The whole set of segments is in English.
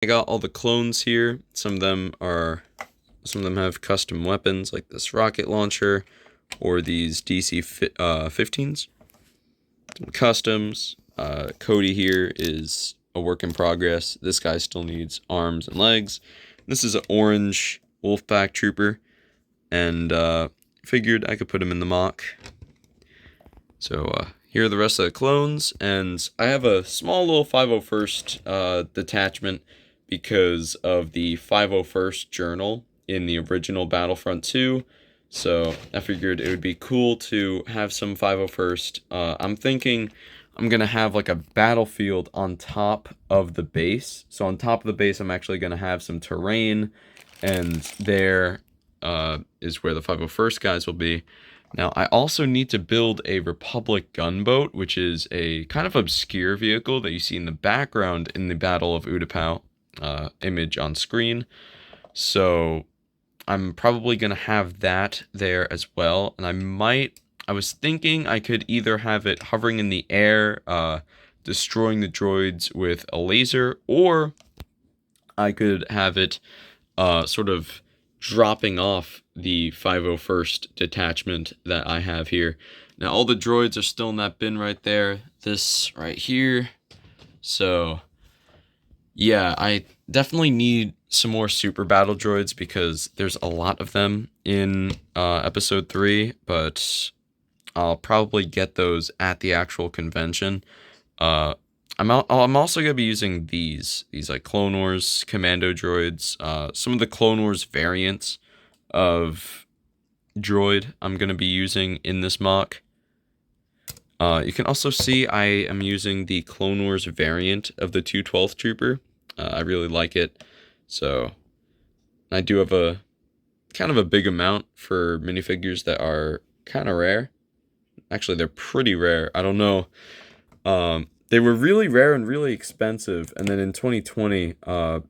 I got all the clones here. Some of them have custom weapons like this rocket launcher or these DC-15s. Some customs. Cody here is a work in progress. This guy still needs arms and legs. This is an orange Wolfpack Trooper, and figured I could put him in the mock. So here are the rest of the clones, and I have a small little 501st detachment because of the 501st journal in the original Battlefront 2. So I figured it would be cool to have some 501st. I'm thinking I'm going to have like a battlefield on top of the base. So on top of the base, I'm actually going to have some terrain, and there is where the 501st guys will be. Now, I also need to build a Republic gunboat, which is a kind of obscure vehicle that you see in the background in the Battle of Utapau image on screen. So I'm probably going to have that there as well. And I was thinking I could either have it hovering in the air, destroying the droids with a laser, or I could have it sort of dropping off the 501st detachment that I have here. Now, all the droids are still in that bin right there. This right here. So, yeah, I definitely need some more super battle droids because there's a lot of them in episode 3, but I'll probably get those at the actual convention. I'm also gonna be using these like Clone Wars commando droids. Some of the Clone Wars variants of droid I'm gonna be using in this mock. You can also see I am using the Clone Wars variant of the 212th Trooper. I really like it. So I do have a kind of a big amount for minifigures that are kind of rare. Actually, they're pretty rare. I don't know. They were really rare and really expensive, and then in 2020, I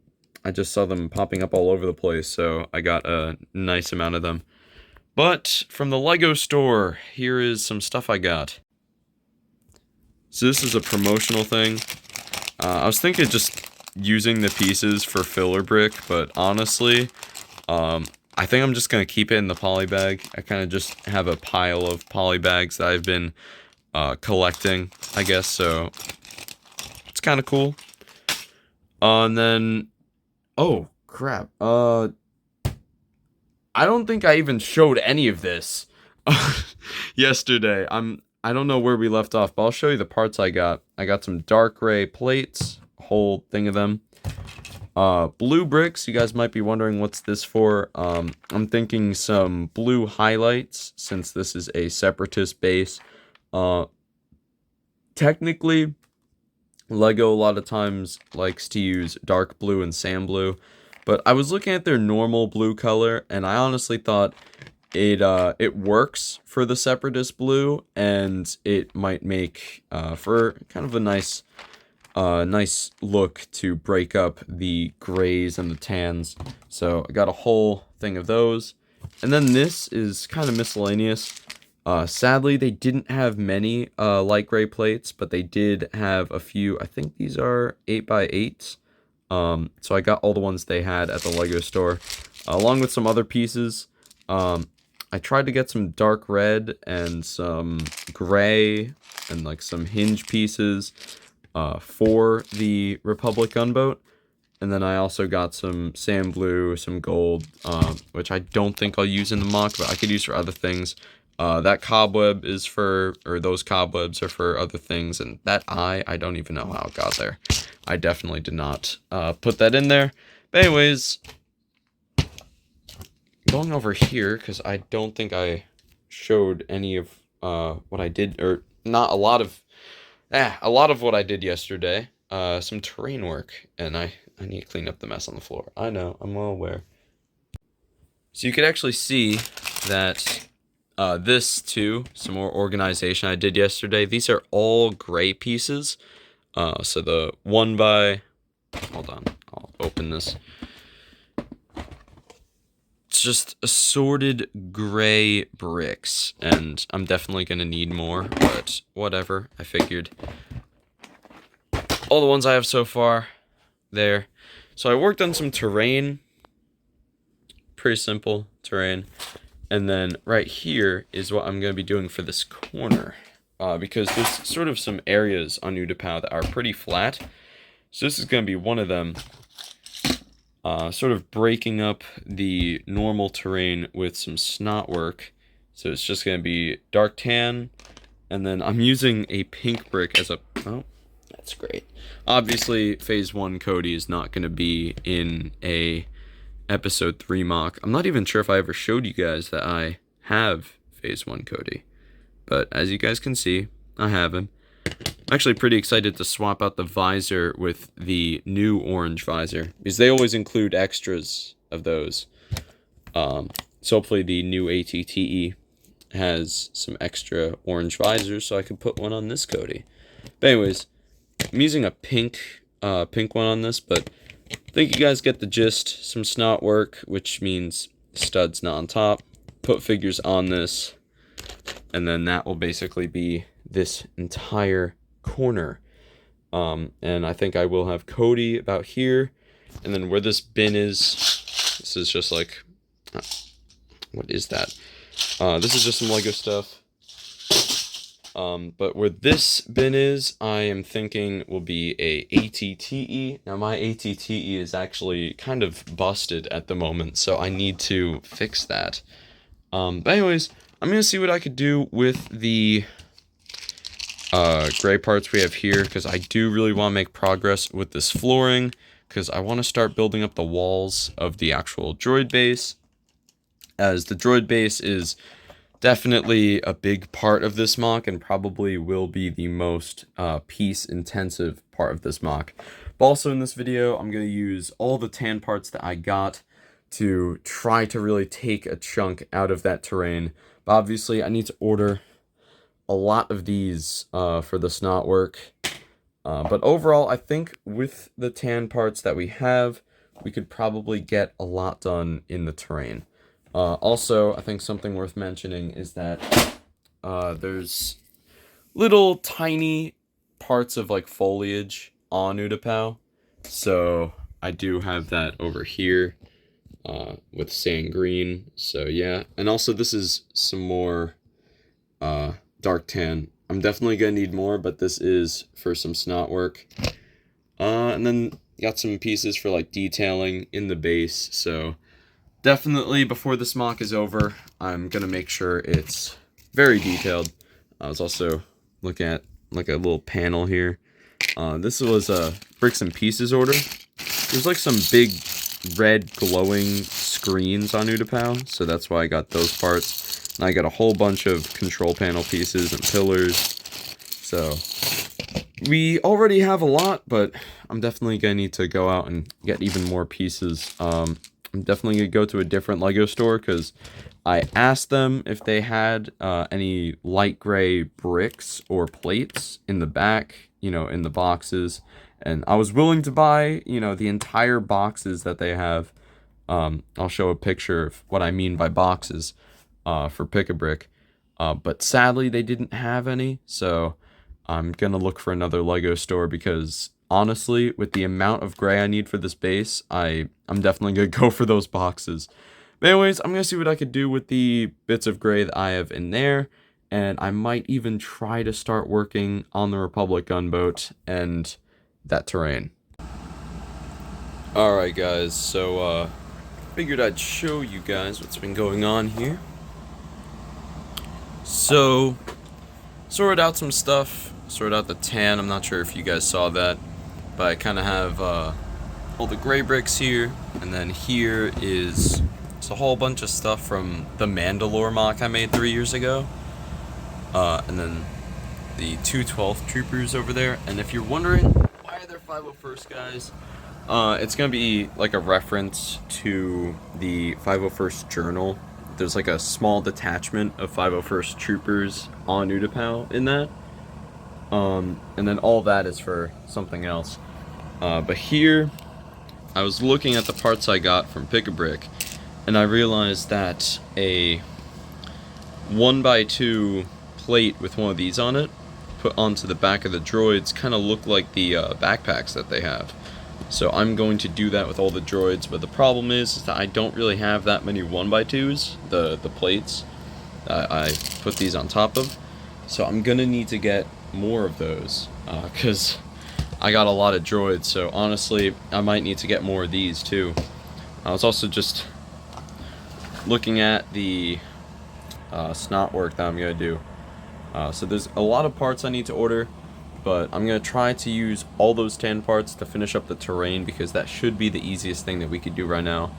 just saw them popping up all over the place, so I got a nice amount of them. But from the Lego store, here is some stuff I got. So this is a promotional thing. I was thinking just using the pieces for filler brick, but honestly, I think I'm just going to keep it in the poly bag. I kind of just have a pile of poly bags that I've been collecting, I guess, so it's kind of cool. And then, oh crap, I don't think I even showed any of this yesterday. I don't know where we left off, but I'll show you the parts I got. I got some dark gray plates, a whole thing of them. Blue bricks, you guys might be wondering what's this for. I'm thinking some blue highlights, since this is a separatist base. Technically, Lego a lot of times likes to use dark blue and sand blue, but I was looking at their normal blue color, and I honestly thought it works for the separatist blue, and it might make for kind of a nice look to break up the grays and the tans. So I got a whole thing of those. And then this is kind of miscellaneous. Sadly, they didn't have many light gray plates, but they did have a few. I think these are 8x8s. So I got all the ones they had at the Lego store, along with some other pieces. I tried to get some dark red and some gray and like some hinge pieces for the Republic gunboat. And then I also got some sand blue, some gold, which I don't think I'll use in the mock, but I could use for other things. That cobweb is for, or those cobwebs are for other things, and that I don't even know how it got there. I definitely did not put that in there. But anyways, going over here, because I don't think I showed any of what I did, or not a lot of what I did yesterday. Some terrain work, and I need to clean up the mess on the floor. I know, I'm well aware. So you could actually see that this too, some more organization I did yesterday. These are all gray pieces. So the hold on, I'll open this. It's just assorted gray bricks, and I'm definitely gonna need more, but whatever, I figured. All the ones I have so far, there. So I worked on some terrain, pretty simple terrain, and then right here is what I'm going to be doing for this corner, because there's sort of some areas on Utapau that are pretty flat, so this is going to be one of them, sort of breaking up the normal terrain with some snot work. So it's just going to be dark tan, and then I'm using a pink brick as a... Oh, that's great. Obviously, Phase 1 Cody is not going to be in a Episode 3 mock. I'm not even sure if I ever showed you guys that I have Phase 1 Cody. But as you guys can see, I have him. I'm actually pretty excited to swap out the visor with the new orange visor, because they always include extras of those. So hopefully the new ATTE has some extra orange visors, so I can put one on this Cody. But anyways, I'm using a pink one on this, but I think you guys get the gist. Some snot work, which means studs not on top. Put figures on this, and then that will basically be this entire corner. And I think I will have Cody about here, and then where this bin is, this is just like, what is that? This is just some Lego stuff. But where this bin is, I am thinking will be a ATTE. Now my ATTE is actually kind of busted at the moment, so I need to fix that. But anyways, I'm gonna see what I could do with the gray parts we have here, because I do really want to make progress with this flooring, because I want to start building up the walls of the actual droid base, as the droid base is definitely a big part of this mock and probably will be the most piece intensive part of this mock. But also in this video, I'm going to use all the tan parts that I got to try to really take a chunk out of that terrain. But obviously I need to order a lot of these for the snot work. But overall, I think with the tan parts that we have, we could probably get a lot done in the terrain. Also, I think something worth mentioning is that there's little tiny parts of like foliage on Utapau. So I do have that over here with sand green. So yeah, and also this is some more dark tan. I'm definitely gonna need more, but this is for some snot work. And then got some pieces for like detailing in the base. So definitely before this mock is over, I'm gonna make sure it's very detailed. I was also looking at like a little panel here. This was a Bricks and Pieces order. There's like some big red glowing screens on Utapau, so that's why I got those parts. And I got a whole bunch of control panel pieces and pillars. So we already have a lot, but I'm definitely gonna need to go out and get even more pieces. I'm definitely going to go to a different Lego store, because I asked them if they had any light gray bricks or plates in the back, you know, in the boxes. And I was willing to buy, you know, the entire boxes that they have. I'll show a picture of what I mean by boxes for Pick-a-Brick. But sadly, they didn't have any. So I'm going to look for another Lego store, because honestly, with the amount of gray I need for this base, I'm definitely going to go for those boxes. But anyways, I'm going to see what I could do with the bits of gray that I have in there. And I might even try to start working on the Republic gunboat and that terrain. Alright guys, so figured I'd show you guys what's been going on here. So, sorted out some stuff. Sorted out the tan. I'm not sure if you guys saw that. But I kind of have all the gray bricks here, and then here is a whole bunch of stuff from the Mandalore mock I made 3 years ago, and then the 212th troopers over there. And if you're wondering why are there 501st guys, it's gonna be like a reference to the 501st Journal. There's like a small detachment of 501st troopers on Utapau in that. And then all that is for something else. But here, I was looking at the parts I got from Pick-a-Brick, and I realized that a 1x2 plate with one of these on it, put onto the back of the droids, kind of look like the backpacks that they have. So I'm going to do that with all the droids, but the problem is that I don't really have that many 1x2s, the plates I put these on top of. So I'm gonna need to get more of those, because I got a lot of droids, so honestly, I might need to get more of these too. I was also just looking at the snot work that I'm gonna do. So there's a lot of parts I need to order, but I'm going to try to use all those tan parts to finish up the terrain, because that should be the easiest thing that we could do right now.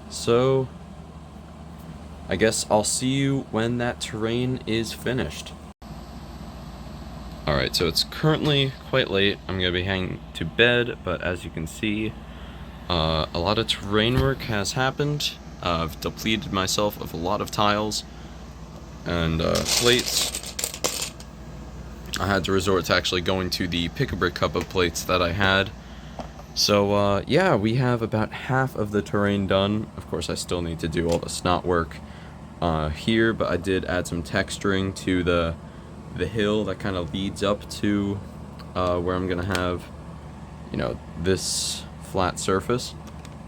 So I guess I'll see you when that terrain is finished. Alright, so it's currently quite late. I'm going to be heading to bed, but as you can see, a lot of terrain work has happened. I've depleted myself of a lot of tiles and plates. I had to resort to actually going to the pick-a-brick cup of plates that I had. So, yeah, we have about half of the terrain done. Of course, I still need to do all the snot work here, but I did add some texturing to the hill that kind of leads up to where I'm going to have, you know, this flat surface.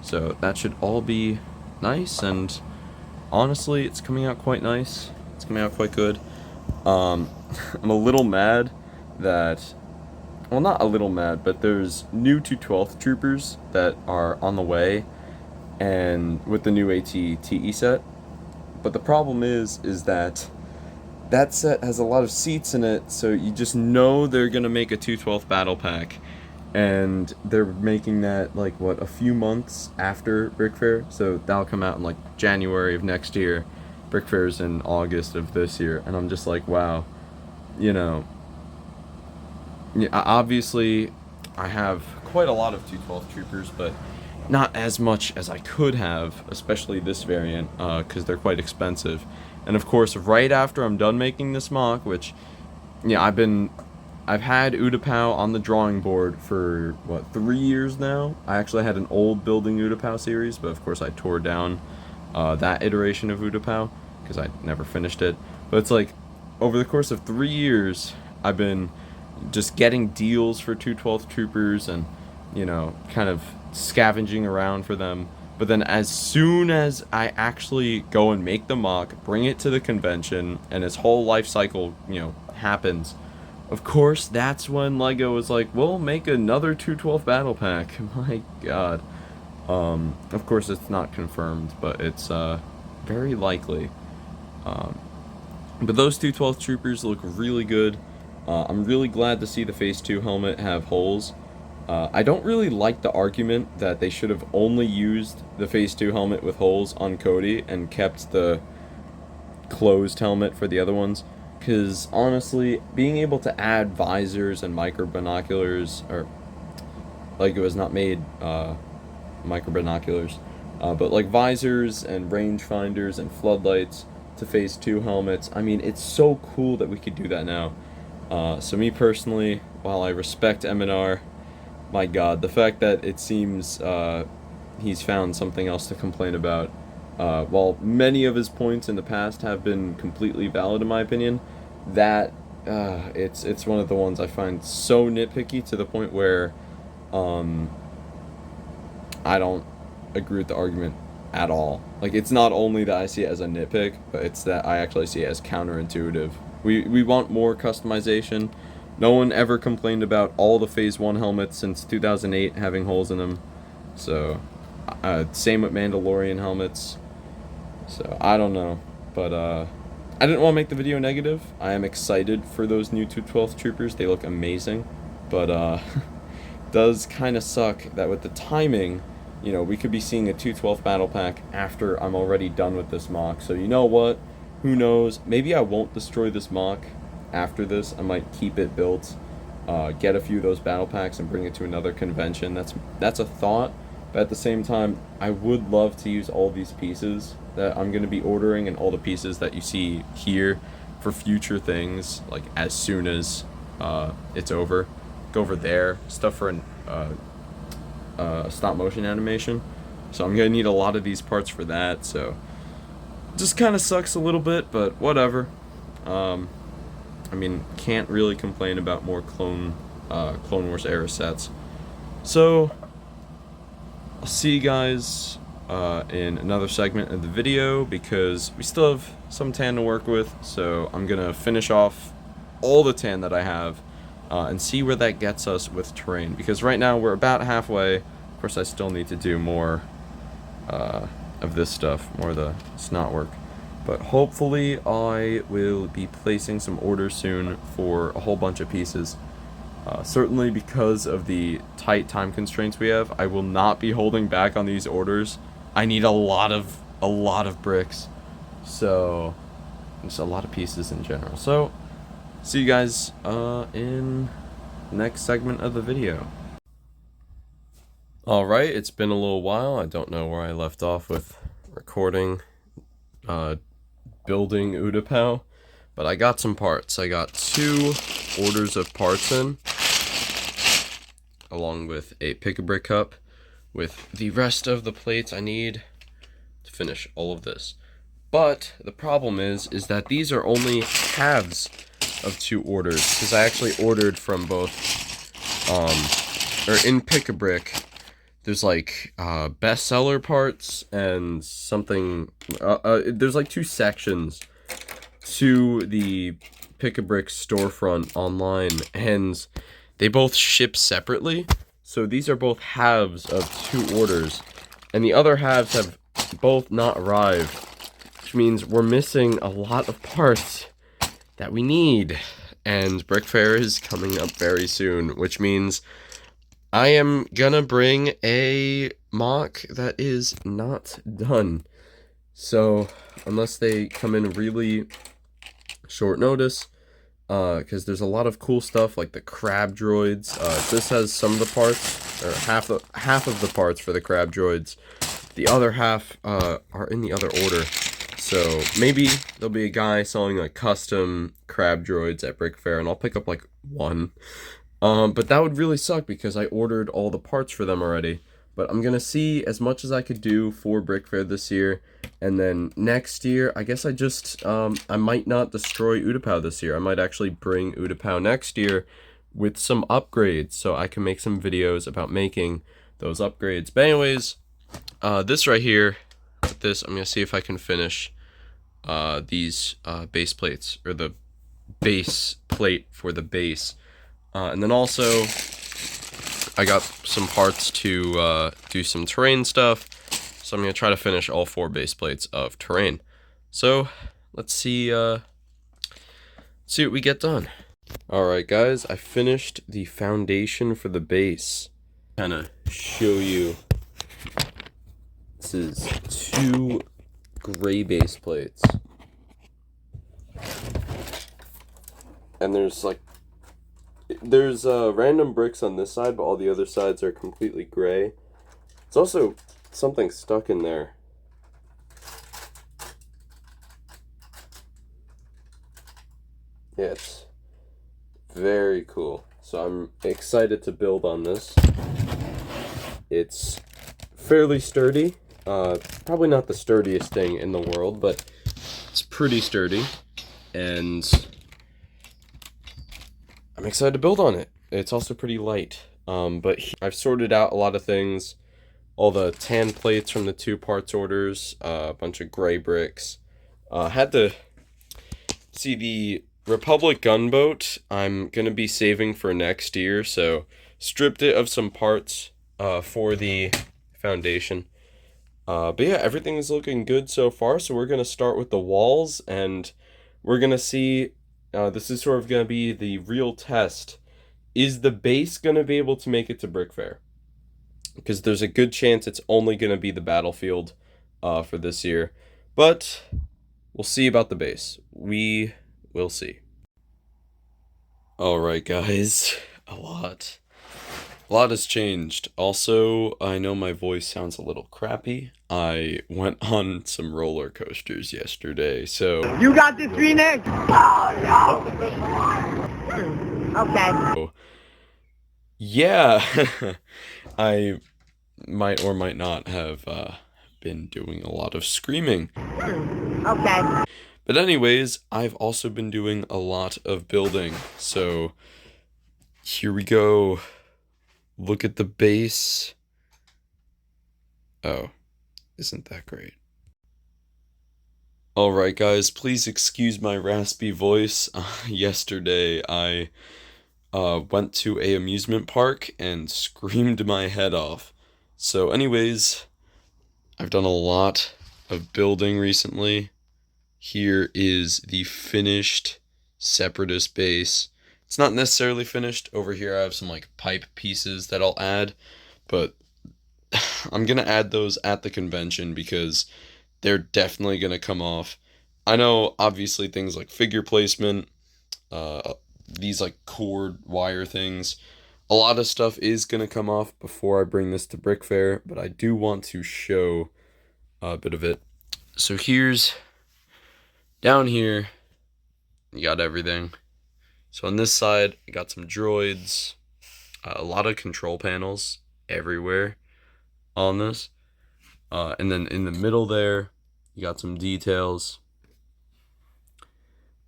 So that should all be nice, and honestly, it's coming out quite nice. It's coming out quite good. I'm a little mad that, well, not a little mad, but there's new 212th troopers that are on the way, and with the new AT-TE set. But the problem is that that set has a lot of seats in it, so you just know they're gonna make a 212th battle pack, and they're making that like what, a few months after Brickfair, so that'll come out in like January of next year. Brickfair's in August of this year, and I'm just like, wow, you know, yeah, obviously I have quite a lot of 212 troopers, but not as much as I could have, especially this variant, because they're quite expensive. And of course, right after I'm done making this mock, which, yeah, I've had Utapau on the drawing board for, what, 3 years now? I actually had an old building Utapau series, but of course I tore down that iteration of Utapau, because I never finished it. But it's like, over the course of 3 years, I've been just getting deals for 212th troopers and, you know, kind of scavenging around for them. But then as soon as I actually go and make the mock, bring it to the convention, and its whole life cycle, you know, happens, of course, that's when LEGO was like, we'll make another 212 battle pack. My god. Of course, it's not confirmed, but it's very likely. But those 212 troopers look really good. I'm really glad to see the Phase 2 helmet have holes. I don't really like the argument that they should have only used the Phase 2 helmet with holes on Cody and kept the closed helmet for the other ones. Because honestly, being able to add visors and micro binoculars, or like it was not made micro binoculars, but like visors and rangefinders and floodlights to Phase 2 helmets, I mean, it's so cool that we could do that now. So me personally, while I respect M&R, my god, the fact that it seems he's found something else to complain about, while many of his points in the past have been completely valid in my opinion, that it's one of the ones I find so nitpicky to the point where I don't agree with the argument at all. Like, it's not only that I see it as a nitpick, but it's that I actually see it as counterintuitive. We want more customization. No one ever complained about all the Phase 1 helmets since 2008 having holes in them. So, same with Mandalorian helmets. So, I don't know. But, I didn't want to make the video negative. I am excited for those new 212th troopers. They look amazing. But, does kind of suck that with the timing, you know, we could be seeing a 212 battle pack after I'm already done with this mock. So, you know what? Who knows? Maybe I won't destroy this mock after this. I might keep it built, get a few of those battle packs and bring it to another convention. That's a thought, but at the same time, I would love to use all these pieces that I'm going to be ordering and all the pieces that you see here for future things, like as soon as it's over. Go over there, stuff for stop motion animation. So I'm going to need a lot of these parts for that, so just kind of sucks a little bit, but whatever. I mean, can't really complain about more Clone Wars era sets. So, I'll see you guys in another segment of the video, because we still have some tan to work with. So I'm gonna finish off all the tan that I have and see where that gets us with terrain, because right now we're about halfway. Of course, I still need to do more of this stuff, more of the snot work, but hopefully I will be placing some orders soon for a whole bunch of pieces. Certainly because of the tight time constraints we have, I will not be holding back on these orders. I need a lot of bricks, so just a lot of pieces in general. So see you guys in the next segment of the video. Alright, it's been a little while. I don't know where I left off with recording building Utapau, but I got some parts. I got 2 orders of parts in, along with a pick-a-brick cup, with the rest of the plates I need to finish all of this. But the problem is that these are only halves of 2 orders, because I actually ordered from both, or in pick-a-brick, there's like bestseller parts and something, there's like 2 sections to the pick-a-brick storefront online, and they both ship separately. So these are both halves of 2 orders, and the other halves have both not arrived, which means we're missing a lot of parts that we need. And Brickfair is coming up very soon, which means I am gonna bring a mock that is not done. So unless they come in really short notice, because there's a lot of cool stuff like the crab droids. This has some of the parts, or half of the parts for the crab droids. The other half are in the other order. So maybe there'll be a guy selling like custom crab droids at Brickfair, and I'll pick up like 1. But that would really suck because I ordered all the parts for them already. But I'm gonna see as much as I could do for Brickfair this year, and then next year, I guess I might not destroy Utapau this year. I might actually bring Utapau next year with some upgrades, so I can make some videos about making those upgrades. But anyways, this right here, with this, I'm gonna see if I can finish these base plates, or the base plate for the base. And then also, I got some parts to do some terrain stuff, so I'm going to try to finish all 4 base plates of terrain. So, let's see what we get done. Alright guys, I finished the foundation for the base. Kind of show you, this is 2 gray base plates. And there's random bricks on this side, but all the other sides are completely gray. It's also something stuck in there. Yeah, it's very cool. So I'm excited to build on this. It's fairly sturdy. Probably not the sturdiest thing in the world, but it's pretty sturdy. And I'm excited to build on it. It's also pretty light. But I've sorted out a lot of things. All the tan plates from the 2 parts orders, a bunch of gray bricks. Had to see the Republic gunboat. I'm gonna be saving for next year, so stripped it of some parts for the foundation. But yeah, everything is looking good so far. So we're gonna start with the walls, and we're gonna see. This is sort of gonna be the real test. Is the base gonna be able to make it to Brickfair? Because there's a good chance it's only gonna be the battlefield for this year, but we'll see about the base. We will see. All right, guys, a lot has changed. Also, I know my voice sounds a little crappy. I went on some roller coasters yesterday, so... You got this, Phoenix? Oh, no! Okay. So, yeah, I might or might not have been doing a lot of screaming. Okay. But anyways, I've also been doing a lot of building, so here we go. Look at the base. Oh, isn't that great? Alright guys, please excuse my raspy voice. Yesterday I went to a amusement park and screamed my head off. So anyways, I've done a lot of building recently. Here is the finished Separatist base. It's not necessarily finished. Over here I have some like pipe pieces that I'll add, but I'm gonna add those at the convention because they're definitely gonna come off. I know obviously things like figure placement, these like cord wire things, a lot of stuff is gonna come off before I bring this to Brickfair, but I do want to show a bit of it. So here's down here, you got everything. So on this side, you got some droids, a lot of control panels everywhere on this. And then in the middle there, you got some details.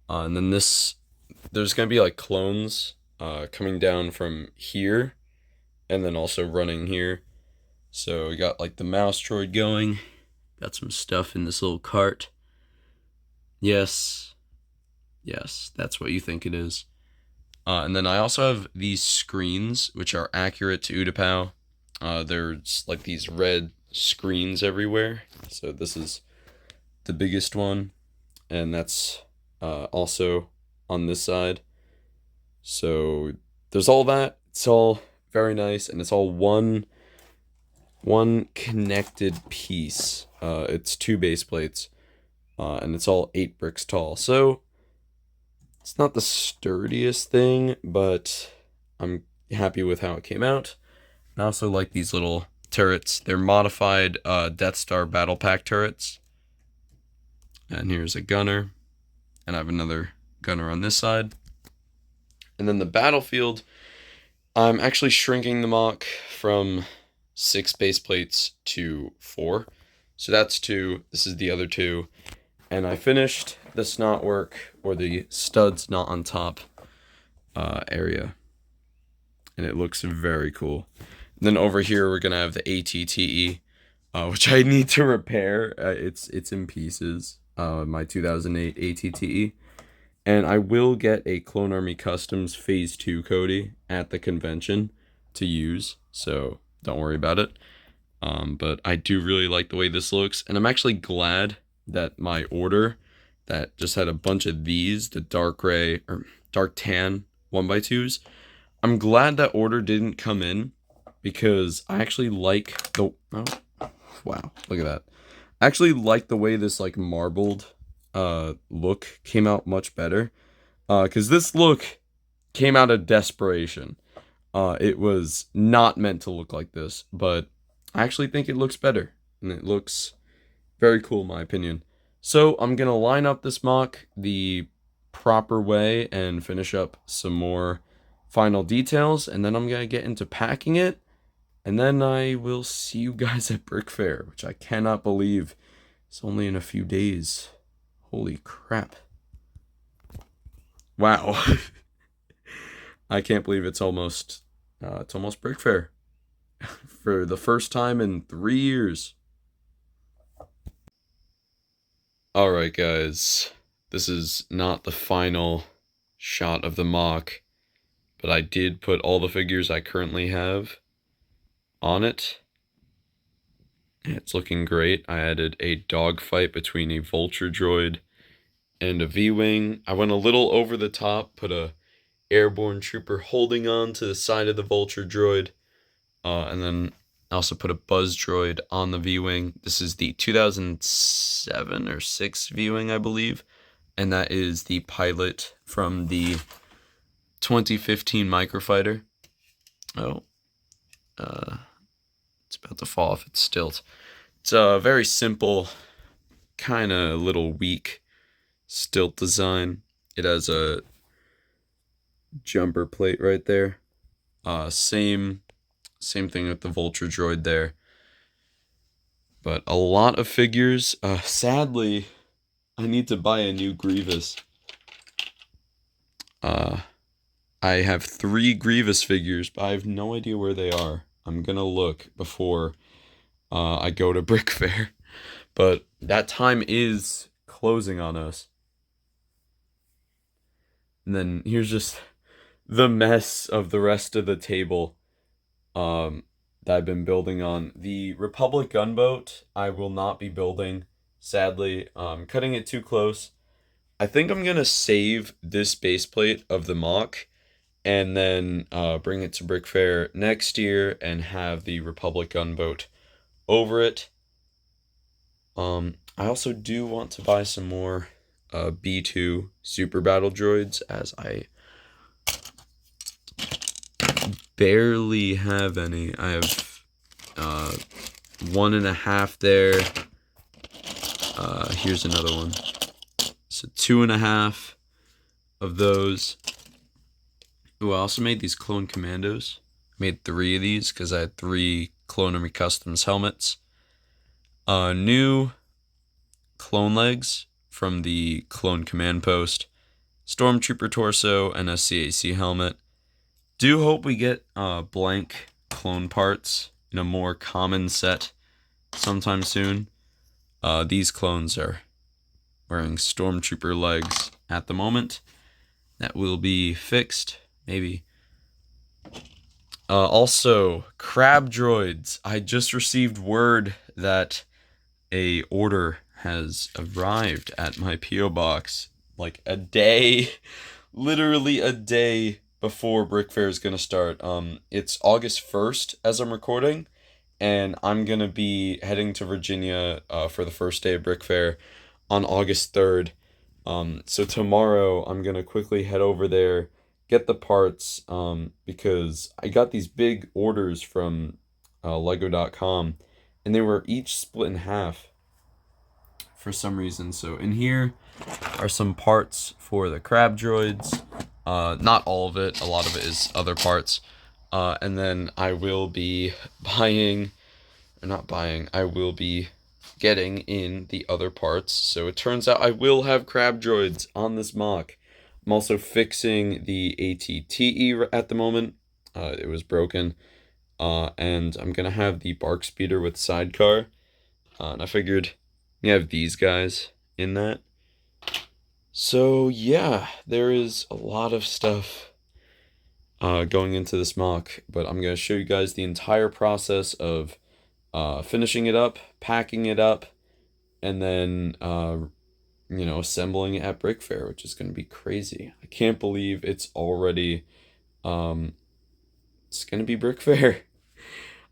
And then there's going to be like clones coming down from here and then also running here. So we got like the mouse droid going. Got some stuff in this little cart. Yes, that's what you think it is. And then I also have these screens, which are accurate to Utapau. There's like these red screens everywhere. So this is the biggest one, and that's also on this side. So there's all that. It's all very nice, and it's all one connected piece. It's 2 base plates, and it's all 8 bricks tall. So it's not the sturdiest thing, but I'm happy with how it came out. I also like these little turrets. They're modified Death Star Battle Pack turrets. And here's a gunner. And I have another gunner on this side. And then the battlefield, I'm actually shrinking the mock from 6 base plates to 4. So that's 2. This is the other 2. And I finished the snot work, or the studs not on top area. And it looks very cool. And then over here, we're going to have the ATTE, which I need to repair. It's in pieces, my 2008 ATTE. And I will get a Clone Army Customs Phase 2 Cody at the convention to use, so don't worry about it. But I do really like the way this looks, and I'm actually glad that my order that just had a bunch of these, the dark gray or dark tan 1x2s, I'm glad that order didn't come in, because I actually like the, oh, wow, look at that. I actually like the way this like marbled look came out much better, because this look came out of desperation. It was not meant to look like this, but I actually think it looks better, and it looks very cool in my opinion. So I'm gonna line up this mock the proper way and finish up some more final details, and then I'm gonna get into packing it, and then I will see you guys at Brickfair, which I cannot believe it's only in a few days. Holy crap. Wow. I can't believe it's almost Brickfair for the first time in 3 years. Alright guys, this is not the final shot of the mock, but I did put all the figures I currently have on it. It's looking great. I added a dogfight between a vulture droid and a V-wing. I went a little over the top, put a airborne trooper holding on to the side of the vulture droid, and then I also put a buzz droid on the V-wing. This is the 2007 or 6 V-wing, I believe, and that is the pilot from the 2015 microfighter. Oh, it's about to fall off its stilt. It's a very simple, kind of little weak stilt design. It has a jumper plate right there. Same thing with the vulture droid there. But a lot of figures. Sadly, I need to buy a new Grievous. I have 3 Grievous figures, but I have no idea where they are. I'm gonna look before I go to Brickfair. But that time is closing on us. And then here's just the mess of the rest of the table that I've been building on. The Republic gunboat I will not be building, sadly. Cutting it too close. I think I'm going to save this base plate of the mock and then bring it to Brickfair next year and have the Republic gunboat over it. I also do want to buy some more B2 super battle droids, as I barely have any. I have 1.5 there. Here's another one. So 2.5 of those. Ooh, I also made these clone commandos. Made 3 of these because I had 3 Clone Army Customs helmets. New clone legs from the clone command post, stormtrooper torso, and a CAC helmet. Do hope we get blank clone parts in a more common set sometime soon. These clones are wearing stormtrooper legs at the moment. That will be fixed, maybe. Also, crab droids. I just received word that a order has arrived at my P.O. box like a day, literally a day before Brickfair is going to start. It's August 1st as I'm recording, and I'm going to be heading to Virginia for the first day of Brickfair on August 3rd. So tomorrow I'm going to quickly head over there, get the parts, because I got these big orders from Lego.com, and they were each split in half for some reason. So in here are some parts for the crab droids. Not all of it, a lot of it is other parts. And then I will be I will be getting in the other parts. So it turns out I will have crab droids on this mock. I'm also fixing the ATTE at the moment. It was broken. And I'm going to have the bark speeder with sidecar. And I figured we have these guys in that. So yeah, there is a lot of stuff going into this mock, but I'm going to show you guys the entire process of finishing it up, packing it up, and then assembling it at Brickfair, which is going to be crazy. I can't believe it's already it's going to be Brickfair.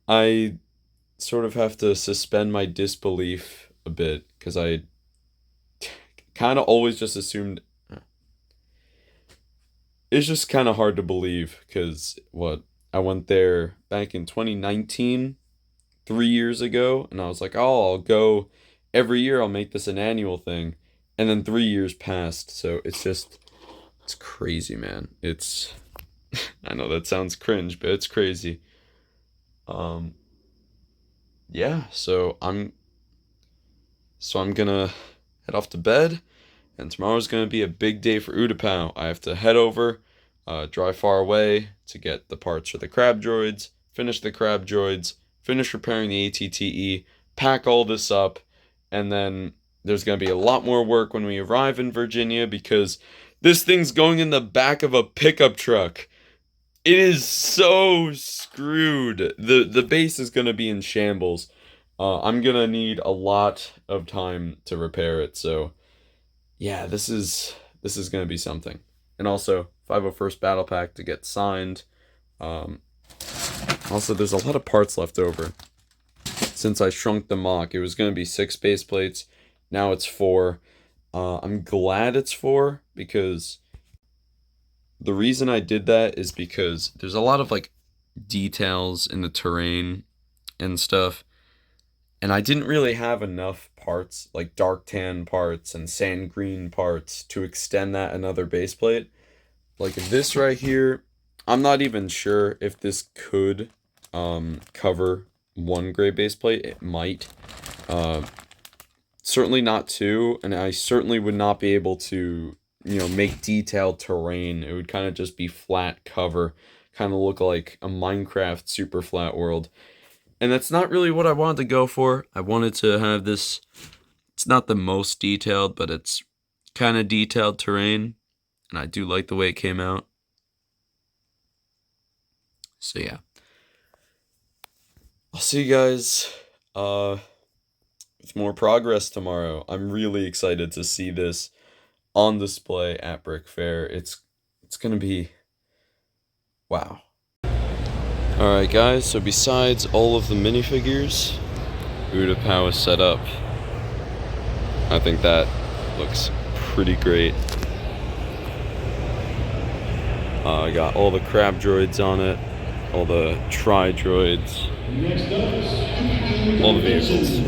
I sort of have to suspend my disbelief a bit because I kind of always just assumed it's just kind of hard to believe because I went there back in 2019, 3 years ago, and I was like, oh, I'll go every year, I'll make this an annual thing, and then 3 years passed. So it's crazy, man. It's I know that sounds cringe, but it's crazy. Yeah, so I'm gonna head off to bed, and tomorrow's gonna be a big day for Utapau. I have to head over, drive far away to get the parts for the crab droids, finish the crab droids, finish repairing the ATTE, pack all this up, and then there's gonna be a lot more work when we arrive in Virginia because this thing's going in the back of a pickup truck. It is so screwed. The base is gonna be in shambles. I'm gonna need a lot of time to repair it. So, yeah, this is gonna be something. And also, 501st Battle Pack to get signed. Also, there's a lot of parts left over. Since I shrunk the mock, it was gonna be 6 base plates. Now it's 4. I'm glad it's 4 because the reason I did that is because there's a lot of details in the terrain and stuff, and I didn't really have enough parts, like dark tan parts and sand green parts, to extend that another base plate. Like this right here, I'm not even sure if this could cover 1 gray base plate. It might. Certainly not 2, and I certainly would not be able to make detailed terrain. It would kind of just be flat cover, kind of look like a Minecraft super flat world. And that's not really what I wanted to go for. I wanted to have this, it's not the most detailed, but it's kind of detailed terrain. And I do like the way it came out. So yeah. I'll see you guys with more progress tomorrow. I'm really excited to see this on display at Brickfair. It's gonna be wow. Alright guys, so besides all of the minifigures, Utapau is set up. I think that looks pretty great. I got all the crab droids on it, all the tri droids, all the vehicles.